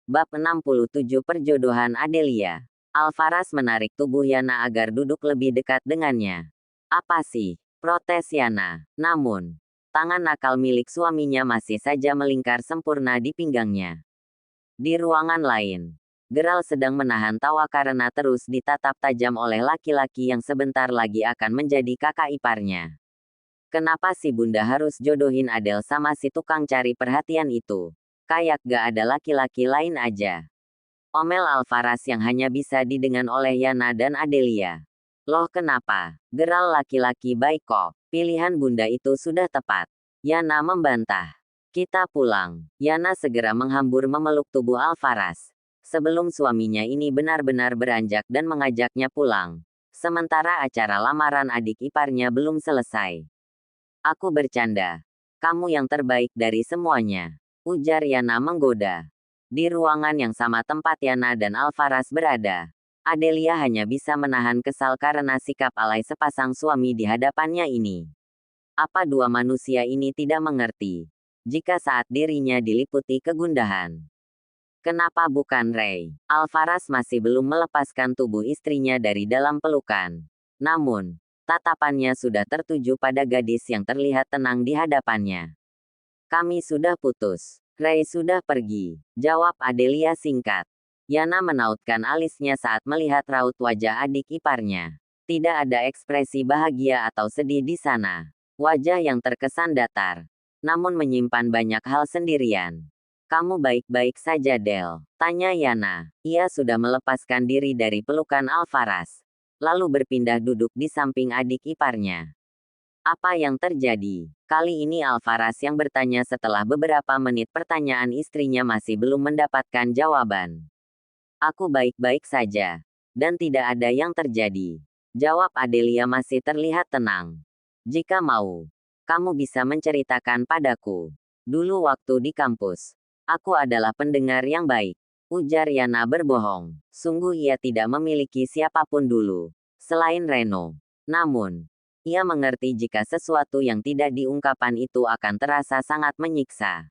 Bab 67 Perjodohan Adelia. Alvaras menarik tubuh Yana agar duduk lebih dekat dengannya. Apa sih? Protes Yana. Namun, tangan nakal milik suaminya masih saja melingkar sempurna di pinggangnya. Di ruangan lain, Geral sedang menahan tawa karena terus ditatap tajam oleh laki-laki yang sebentar lagi akan menjadi kakak iparnya. Kenapa si bunda harus jodohin Adele sama si tukang cari perhatian itu? Kayak gak ada laki-laki lain aja. Omel Alvaras yang hanya bisa didengar oleh Yana dan Adelia. Loh kenapa? Geral laki-laki baik kok. Pilihan bunda itu sudah tepat. Yana membantah. Kita pulang. Yana segera menghambur memeluk tubuh Alvaras. Sebelum suaminya ini benar-benar beranjak dan mengajaknya pulang. Sementara acara lamaran adik iparnya belum selesai. Aku bercanda. Kamu yang terbaik dari semuanya. Ujar Yana menggoda. Di ruangan yang sama tempat Yana dan Alvaras berada, Adelia hanya bisa menahan kesal karena sikap alay sepasang suami di hadapannya ini. Apa dua manusia ini tidak mengerti? Jika saat dirinya diliputi kegundahan. Kenapa bukan Ray? Alvaras masih belum melepaskan tubuh istrinya dari dalam pelukan. Namun, tatapannya sudah tertuju pada gadis yang terlihat tenang di hadapannya. Kami sudah putus. Ray sudah pergi. Jawab Adelia singkat. Yana menautkan alisnya saat melihat raut wajah adik iparnya. Tidak ada ekspresi bahagia atau sedih di sana. Wajah yang terkesan datar. Namun menyimpan banyak hal sendirian. Kamu baik-baik saja Del? Tanya Yana. Ia sudah melepaskan diri dari pelukan Alvaras. Lalu berpindah duduk di samping adik iparnya. Apa yang terjadi? Kali ini Alvaras yang bertanya setelah beberapa menit pertanyaan istrinya masih belum mendapatkan jawaban. Aku baik-baik saja. Dan tidak ada yang terjadi. Jawab Adelia masih terlihat tenang. Jika mau, kamu bisa menceritakan padaku. Dulu waktu di kampus, aku adalah pendengar yang baik. Ujar Yana berbohong. Sungguh ia tidak memiliki siapapun dulu, selain Reno. Namun, ia mengerti jika sesuatu yang tidak diungkapkan itu akan terasa sangat menyiksa.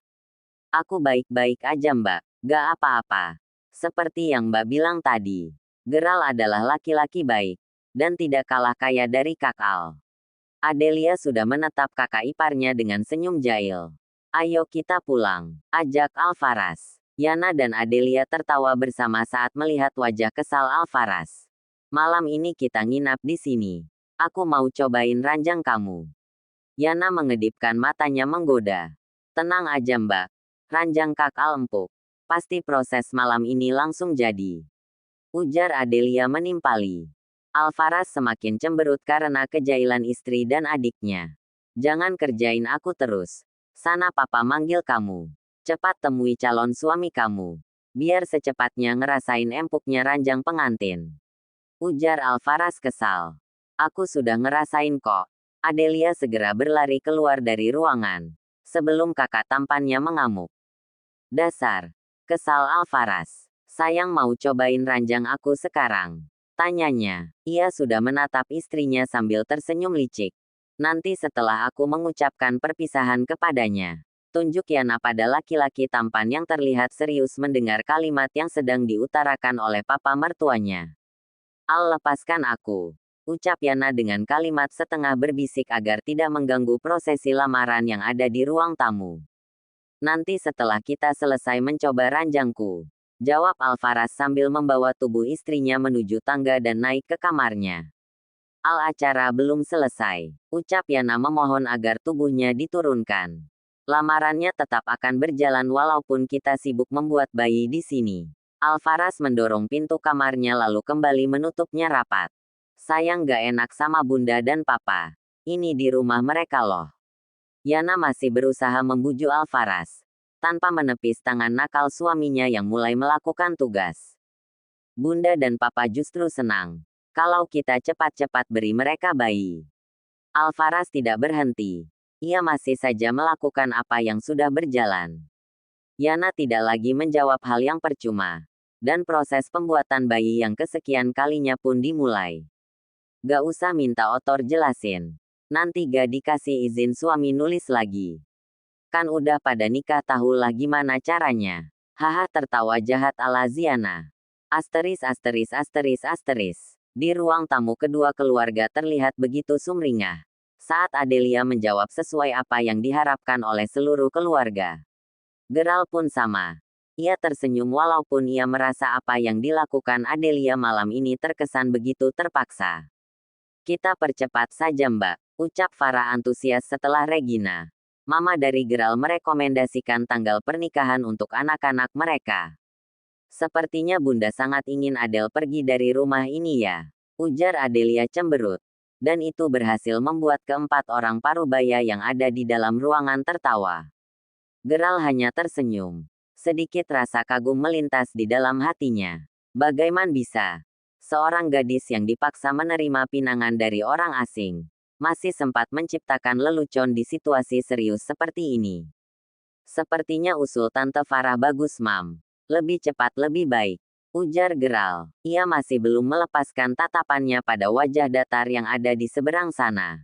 Aku baik-baik aja Mbak, gak apa-apa. Seperti yang Mbak bilang tadi, Geral adalah laki-laki baik, dan tidak kalah kaya dari Kak Al. Adelia sudah menatap kakak iparnya dengan senyum jahil. Ayo kita pulang, ajak Alvaras. Yana dan Adelia tertawa bersama saat melihat wajah kesal Alvaras. Malam ini kita nginap di sini. Aku mau cobain ranjang kamu. Yana mengedipkan matanya menggoda. Tenang aja Mbak. Ranjang Kak Al empuk. Pasti proses malam ini langsung jadi. Ujar Adelia menimpali. Alvaras semakin cemberut karena kejailan istri dan adiknya. Jangan kerjain aku terus. Sana papa manggil kamu. Cepat temui calon suami kamu. Biar secepatnya ngerasain empuknya ranjang pengantin. Ujar Alvaras kesal. Aku sudah ngerasain kok. Adelia segera berlari keluar dari ruangan. Sebelum kakak tampannya mengamuk. Dasar. Kesal Alvaras. Sayang mau cobain ranjang aku sekarang. Tanyanya. Ia sudah menatap istrinya sambil tersenyum licik. Nanti setelah aku mengucapkan perpisahan kepadanya. Tunjuk Yana pada laki-laki tampan yang terlihat serius mendengar kalimat yang sedang diutarakan oleh papa mertuanya. Al lepaskan aku. Ucap Yana dengan kalimat setengah berbisik agar tidak mengganggu prosesi lamaran yang ada di ruang tamu. Nanti setelah kita selesai mencoba ranjangku. Jawab Alvaras sambil membawa tubuh istrinya menuju tangga dan naik ke kamarnya. Al acara belum selesai. Ucap Yana memohon agar tubuhnya diturunkan. Lamarannya tetap akan berjalan walaupun kita sibuk membuat bayi di sini. Alvaras mendorong pintu kamarnya lalu kembali menutupnya rapat. Sayang gak enak sama bunda dan papa. Ini di rumah mereka loh. Yana masih berusaha membujuk Alvaras. Tanpa menepis tangan nakal suaminya yang mulai melakukan tugas. Bunda dan papa justru senang. Kalau kita cepat-cepat beri mereka bayi. Alvaras tidak berhenti. Ia masih saja melakukan apa yang sudah berjalan. Yana tidak lagi menjawab hal yang percuma. Dan proses pembuatan bayi yang kesekian kalinya pun dimulai. Gak usah minta otor jelasin. Nanti gak dikasih izin suami nulis lagi. Kan udah pada nikah tahulah gimana caranya. Haha, tertawa jahat ala Ziana. Asteris asteris asteris asteris. Di ruang tamu kedua keluarga terlihat begitu sumringah saat Adelia menjawab sesuai apa yang diharapkan oleh seluruh keluarga. Gerald pun sama. Ia tersenyum walaupun ia merasa apa yang dilakukan Adelia malam ini terkesan begitu terpaksa. Kita percepat saja Mbak, ucap Farah antusias setelah Regina, mama dari Gerald, merekomendasikan tanggal pernikahan untuk anak-anak mereka. Sepertinya Bunda sangat ingin Adele pergi dari rumah ini ya, ujar Adelia cemberut. Dan itu berhasil membuat keempat orang parubaya yang ada di dalam ruangan tertawa. Gerald hanya tersenyum. Sedikit rasa kagum melintas di dalam hatinya. Bagaimana bisa seorang gadis yang dipaksa menerima pinangan dari orang asing masih sempat menciptakan lelucon di situasi serius seperti ini? Sepertinya usul Tante Farah bagus, Mam. Lebih cepat lebih baik, ujar Gerald. Ia masih belum melepaskan tatapannya pada wajah datar yang ada di seberang sana.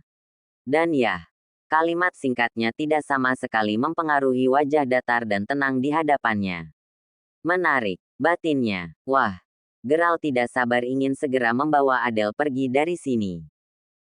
Dan ya, kalimat singkatnya tidak sama sekali mempengaruhi wajah datar dan tenang di hadapannya. Menarik, batinnya. Wah, Gerald tidak sabar ingin segera membawa Adele pergi dari sini.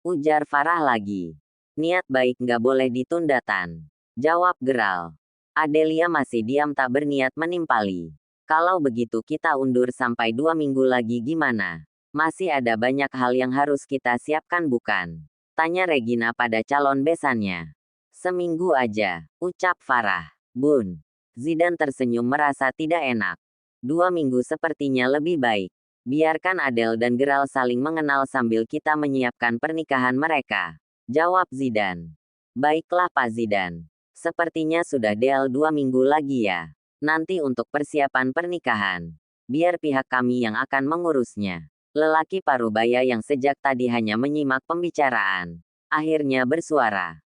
Ujar Farah lagi. Niat baik nggak boleh ditunda Tan, jawab Gerald. Adelia masih diam tak berniat menimpali. Kalau begitu kita undur sampai 2 minggu lagi gimana? Masih ada banyak hal yang harus kita siapkan bukan? Tanya Regina pada calon besannya. Seminggu aja, ucap Farah. Bun. Zidane tersenyum merasa tidak enak. 2 minggu sepertinya lebih baik. Biarkan Adele dan Gerald saling mengenal sambil kita menyiapkan pernikahan mereka, jawab Zidane. Baiklah Pak Zidane. Sepertinya sudah deal 2 minggu lagi ya. Nanti untuk persiapan pernikahan, biar pihak kami yang akan mengurusnya. Lelaki parubaya yang sejak tadi hanya menyimak pembicaraan, akhirnya bersuara.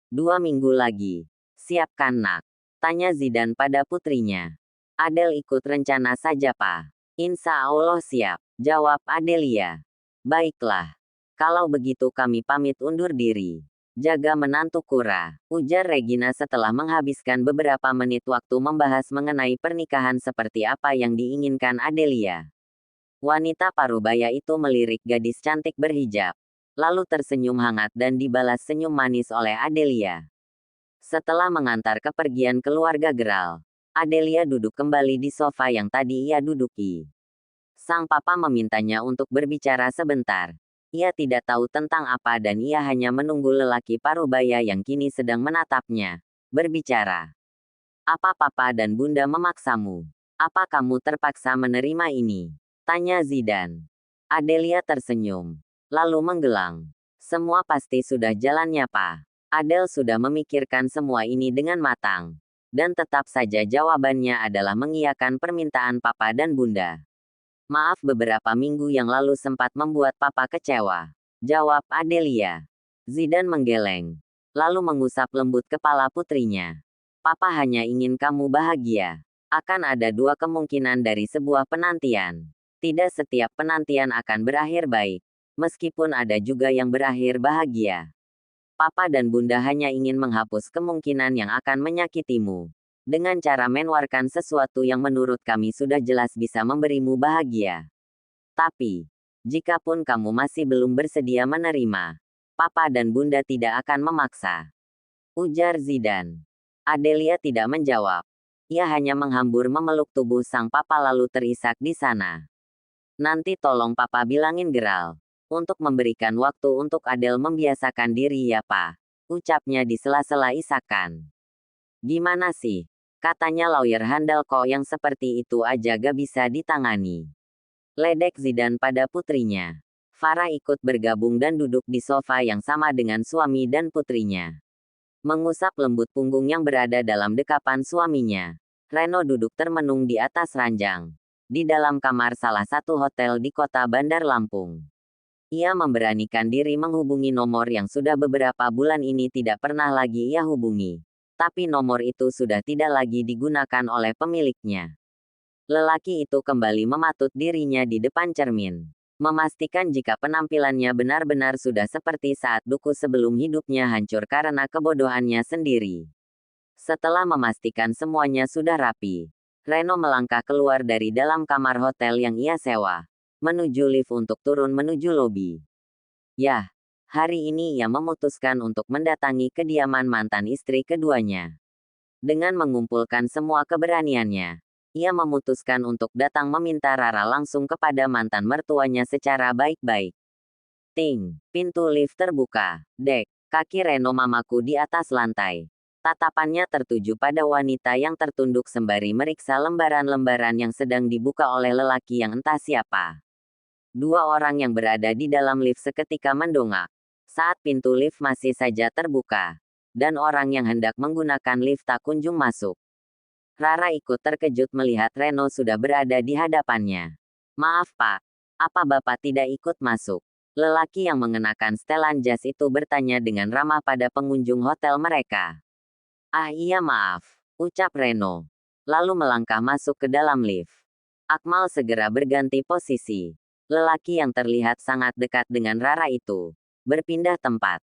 2 minggu lagi. Siapkan nak, tanya Zidane pada putrinya. Adele ikut rencana saja Pak. Insya Allah siap, jawab Adelia. Baiklah. Kalau begitu kami pamit undur diri. Jaga menantu Kura, ujar Regina setelah menghabiskan beberapa menit waktu membahas mengenai pernikahan seperti apa yang diinginkan Adelia. Wanita parubaya itu melirik gadis cantik berhijab, lalu tersenyum hangat dan dibalas senyum manis oleh Adelia. Setelah mengantar kepergian keluarga Gerald, Adelia duduk kembali di sofa yang tadi ia duduki. Sang papa memintanya untuk berbicara sebentar. Ia tidak tahu tentang apa dan ia hanya menunggu lelaki parubaya yang kini sedang menatapnya berbicara. Apa papa dan bunda memaksamu? Apa kamu terpaksa menerima ini? Tanya Zidane. Adelia tersenyum, lalu menggelang. Semua pasti sudah jalannya Pak. Adele sudah memikirkan semua ini dengan matang. Dan tetap saja jawabannya adalah mengiyakan permintaan papa dan bunda. Maaf beberapa minggu yang lalu sempat membuat papa kecewa, jawab Adelia. Zidane menggeleng, lalu mengusap lembut kepala putrinya. Papa hanya ingin kamu bahagia. Akan ada 2 kemungkinan dari sebuah penantian. Tidak setiap penantian akan berakhir baik, meskipun ada juga yang berakhir bahagia. Papa dan bunda hanya ingin menghapus kemungkinan yang akan menyakitimu, dengan cara menawarkan sesuatu yang menurut kami sudah jelas bisa memberimu bahagia. Tapi, jikapun kamu masih belum bersedia menerima, Papa dan bunda tidak akan memaksa, ujar Zidane. Adelia tidak menjawab. Ia hanya menghambur memeluk tubuh sang papa lalu terisak di sana. Nanti tolong papa bilangin Gerald untuk memberikan waktu untuk Adele membiasakan diri ya Pak, ucapnya di sela-sela isakan. Gimana sih? Katanya lawyer handal kok yang seperti itu aja gak bisa ditangani. Ledek Zidane pada putrinya. Farah ikut bergabung dan duduk di sofa yang sama dengan suami dan putrinya. Mengusap lembut punggung yang berada dalam dekapan suaminya. Reno duduk termenung di atas ranjang, di dalam kamar salah satu hotel di kota Bandar Lampung. Ia memberanikan diri menghubungi nomor yang sudah beberapa bulan ini tidak pernah lagi ia hubungi. Tapi nomor itu sudah tidak lagi digunakan oleh pemiliknya. Lelaki itu kembali mematut dirinya di depan cermin, memastikan jika penampilannya benar-benar sudah seperti saat duku sebelum hidupnya hancur karena kebodohannya sendiri. Setelah memastikan semuanya sudah rapi, Reno melangkah keluar dari dalam kamar hotel yang ia sewa, menuju lift untuk turun menuju lobi. Yah, hari ini ia memutuskan untuk mendatangi kediaman mantan istri keduanya. Dengan mengumpulkan semua keberaniannya, ia memutuskan untuk datang meminta Rara langsung kepada mantan mertuanya secara baik-baik. Ting, pintu lift terbuka. Dek, kaki Reno mamaku di atas lantai. Tatapannya tertuju pada wanita yang tertunduk sembari meriksa lembaran-lembaran yang sedang dibuka oleh lelaki yang entah siapa. Dua orang yang berada di dalam lift seketika mendongak saat pintu lift masih saja terbuka, dan orang yang hendak menggunakan lift tak kunjung masuk. Rara ikut terkejut melihat Reno sudah berada di hadapannya. Maaf Pak, apa Bapak tidak ikut masuk? Lelaki yang mengenakan setelan jas itu bertanya dengan ramah pada pengunjung hotel mereka. Ah iya maaf, ucap Reno. Lalu melangkah masuk ke dalam lift. Akmal segera berganti posisi. Lelaki yang terlihat sangat dekat dengan Rara itu berpindah tempat.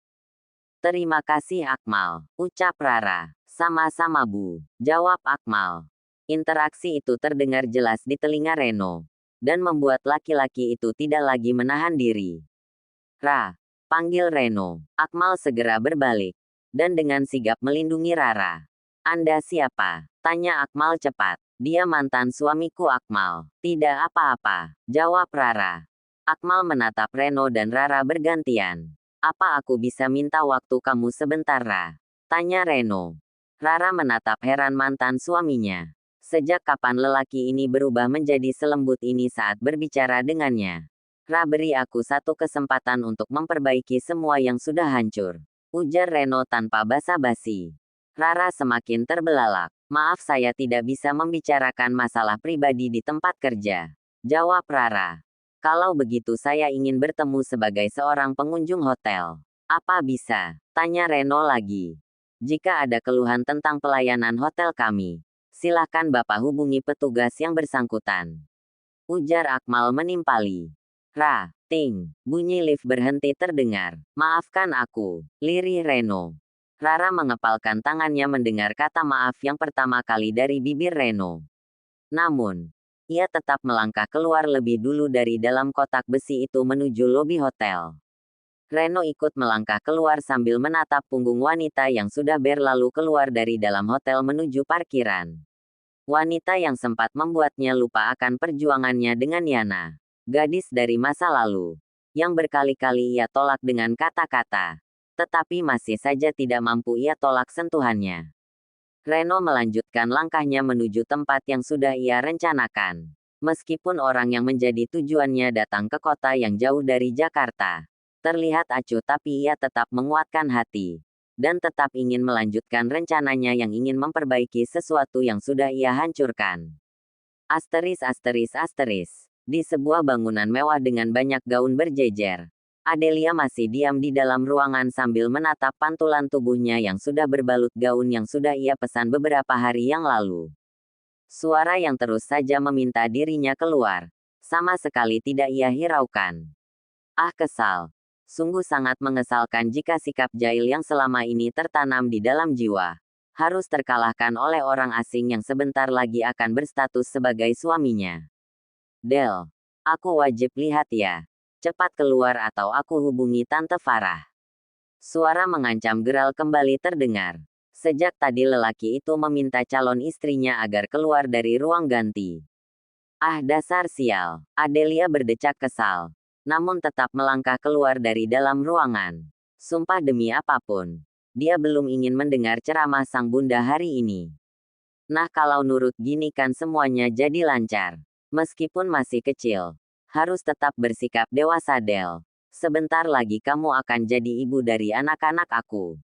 Terima kasih Akmal, ucap Rara. Sama-sama Bu, jawab Akmal. Interaksi itu terdengar jelas di telinga Reno, dan membuat laki-laki itu tidak lagi menahan diri. Ra, panggil Reno. Akmal segera berbalik, dan dengan sigap melindungi Rara. Anda siapa? Tanya Akmal cepat. Dia mantan suamiku Akmal. Tidak apa-apa, jawab Rara. Akmal menatap Reno dan Rara bergantian. Apa aku bisa minta waktu kamu sebentar Ra? Tanya Reno. Rara menatap heran mantan suaminya. Sejak kapan lelaki ini berubah menjadi selembut ini saat berbicara dengannya? Ra, beri aku satu kesempatan untuk memperbaiki semua yang sudah hancur, ujar Reno tanpa basa-basi. Rara semakin terbelalak. Maaf saya tidak bisa membicarakan masalah pribadi di tempat kerja, jawab Rara. Kalau begitu saya ingin bertemu sebagai seorang pengunjung hotel. Apa bisa? Tanya Reno lagi. Jika ada keluhan tentang pelayanan hotel kami, silakan Bapak hubungi petugas yang bersangkutan, ujar Akmal menimpali. Ra, ting, bunyi lift berhenti terdengar. Maafkan aku, lirih Reno. Rara mengepalkan tangannya mendengar kata maaf yang pertama kali dari bibir Reno. Namun, ia tetap melangkah keluar lebih dulu dari dalam kotak besi itu menuju lobi hotel. Reno ikut melangkah keluar sambil menatap punggung wanita yang sudah berlalu keluar dari dalam hotel menuju parkiran. Wanita yang sempat membuatnya lupa akan perjuangannya dengan Yana, gadis dari masa lalu, yang berkali-kali ia tolak dengan kata-kata, tetapi masih saja tidak mampu ia tolak sentuhannya. Reno melanjutkan langkahnya menuju tempat yang sudah ia rencanakan. Meskipun orang yang menjadi tujuannya datang ke kota yang jauh dari Jakarta, terlihat acuh tapi ia tetap menguatkan hati, dan tetap ingin melanjutkan rencananya yang ingin memperbaiki sesuatu yang sudah ia hancurkan. Asteris. Di sebuah bangunan mewah dengan banyak gaun berjejer, Adelia masih diam di dalam ruangan sambil menatap pantulan tubuhnya yang sudah berbalut gaun yang sudah ia pesan beberapa hari yang lalu. Suara yang terus saja meminta dirinya keluar, sama sekali tidak ia hiraukan. Ah kesal. Sungguh sangat mengesalkan jika sikap jahil yang selama ini tertanam di dalam jiwa, harus terkalahkan oleh orang asing yang sebentar lagi akan berstatus sebagai suaminya. Del, aku wajib lihat ya. Cepat keluar atau aku hubungi Tante Farah. Suara mengancam geral kembali terdengar. Sejak tadi lelaki itu meminta calon istrinya agar keluar dari ruang ganti. Ah dasar sial, Adelia berdecak kesal, namun tetap melangkah keluar dari dalam ruangan. Sumpah demi apapun, dia belum ingin mendengar ceramah sang bunda hari ini. Nah kalau nurut gini kan semuanya jadi lancar. Meskipun masih kecil, harus tetap bersikap dewasa Del. Sebentar lagi kamu akan jadi ibu dari anak-anak aku.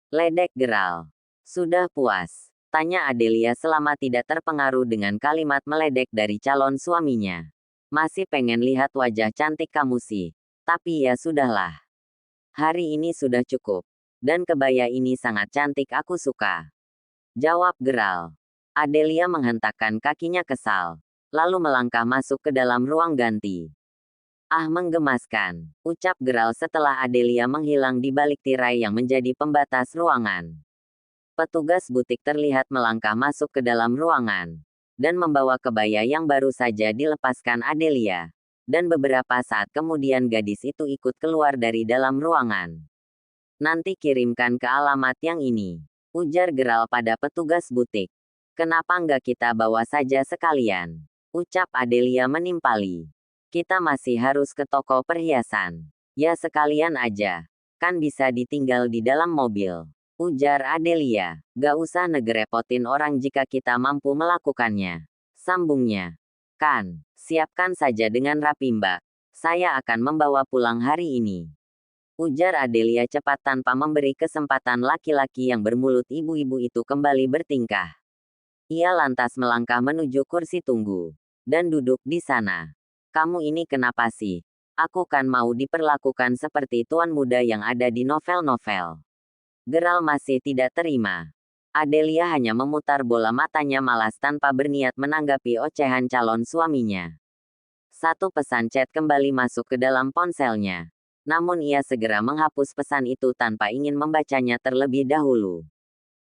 Ledek geral. Sudah puas? Tanya Adelia selama tidak terpengaruh dengan kalimat meledek dari calon suaminya. Masih pengen lihat wajah cantik kamu sih. Tapi ya sudahlah. Hari ini sudah cukup. Dan kebaya ini sangat cantik aku suka. Jawab geral. Adelia menghentakkan kakinya kesal, lalu melangkah masuk ke dalam ruang ganti. Ah menggemaskan, ucap geral setelah Adelia menghilang di balik tirai yang menjadi pembatas ruangan. Petugas butik terlihat melangkah masuk ke dalam ruangan. dan membawa kebaya yang baru saja dilepaskan Adelia. Dan beberapa saat kemudian gadis itu ikut keluar dari dalam ruangan. Nanti kirimkan ke alamat yang ini, ujar Gerald pada petugas butik. Kenapa nggak kita bawa saja sekalian? Ucap Adelia menimpali. Kita masih harus ke toko perhiasan. Ya sekalian aja. Kan bisa ditinggal di dalam mobil. Ujar Adelia. Gak usah ngerepotin orang jika kita mampu melakukannya. Sambungnya. Kan, siapkan saja dengan rapi mbak. Saya akan membawa pulang hari ini. Ujar Adelia cepat tanpa memberi kesempatan laki-laki yang bermulut ibu-ibu itu kembali bertingkah. Ia lantas melangkah menuju kursi tunggu. Dan duduk di sana. Kamu ini kenapa sih? Aku kan mau diperlakukan seperti tuan muda yang ada di novel-novel. Gerald masih tidak terima. Adelia hanya memutar bola matanya malas tanpa berniat menanggapi ocehan calon suaminya. Satu pesan chat kembali masuk ke dalam ponselnya. Namun ia segera menghapus pesan itu tanpa ingin membacanya terlebih dahulu.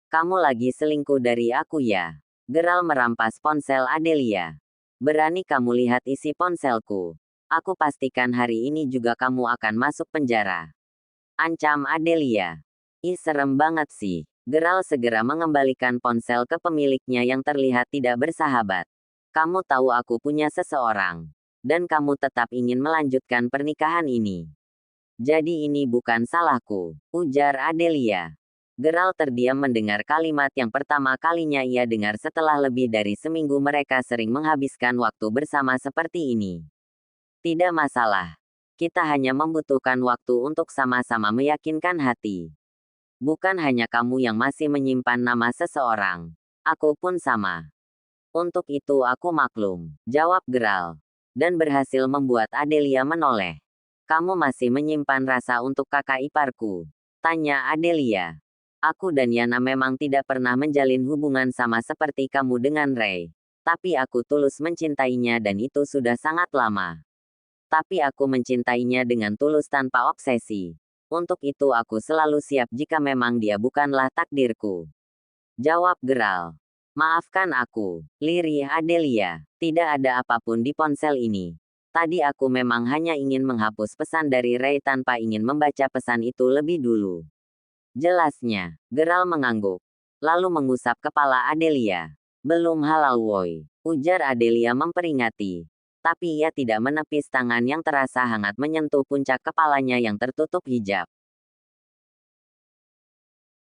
Kamu lagi selingkuh dari aku ya? Gerald merampas ponsel Adelia. Berani kamu lihat isi ponselku? Aku pastikan hari ini juga kamu akan masuk penjara. Ancam Adelia. Ih serem banget sih. Gerald segera mengembalikan ponsel ke pemiliknya yang terlihat tidak bersahabat. Kamu tahu aku punya seseorang. Dan kamu tetap ingin melanjutkan pernikahan ini. Jadi ini bukan salahku, ujar Adelia. Gerald terdiam mendengar kalimat yang pertama kalinya ia dengar setelah lebih dari seminggu mereka sering menghabiskan waktu bersama seperti ini. Tidak masalah. Kita hanya membutuhkan waktu untuk sama-sama meyakinkan hati. Bukan hanya kamu yang masih menyimpan nama seseorang. Aku pun sama. Untuk itu aku maklum, jawab Gerald. Dan berhasil membuat Adelia menoleh. Kamu masih menyimpan rasa untuk kakak iparku? Tanya Adelia. Aku dan Yana memang tidak pernah menjalin hubungan sama seperti kamu dengan Ray. Tapi aku tulus mencintainya dan itu sudah sangat lama. Tapi aku mencintainya dengan tulus tanpa obsesi. Untuk itu aku selalu siap jika memang dia bukanlah takdirku. Jawab Gerald. Maafkan aku, lirih Adelia. Tidak ada apapun di ponsel ini. Tadi aku memang hanya ingin menghapus pesan dari Ray tanpa ingin membaca pesan itu lebih dulu. Jelasnya, Gerald mengangguk. Lalu mengusap kepala Adelia. Belum halal woi, ujar Adelia memperingati. Tapi ia tidak menepis tangan yang terasa hangat menyentuh puncak kepalanya yang tertutup hijab.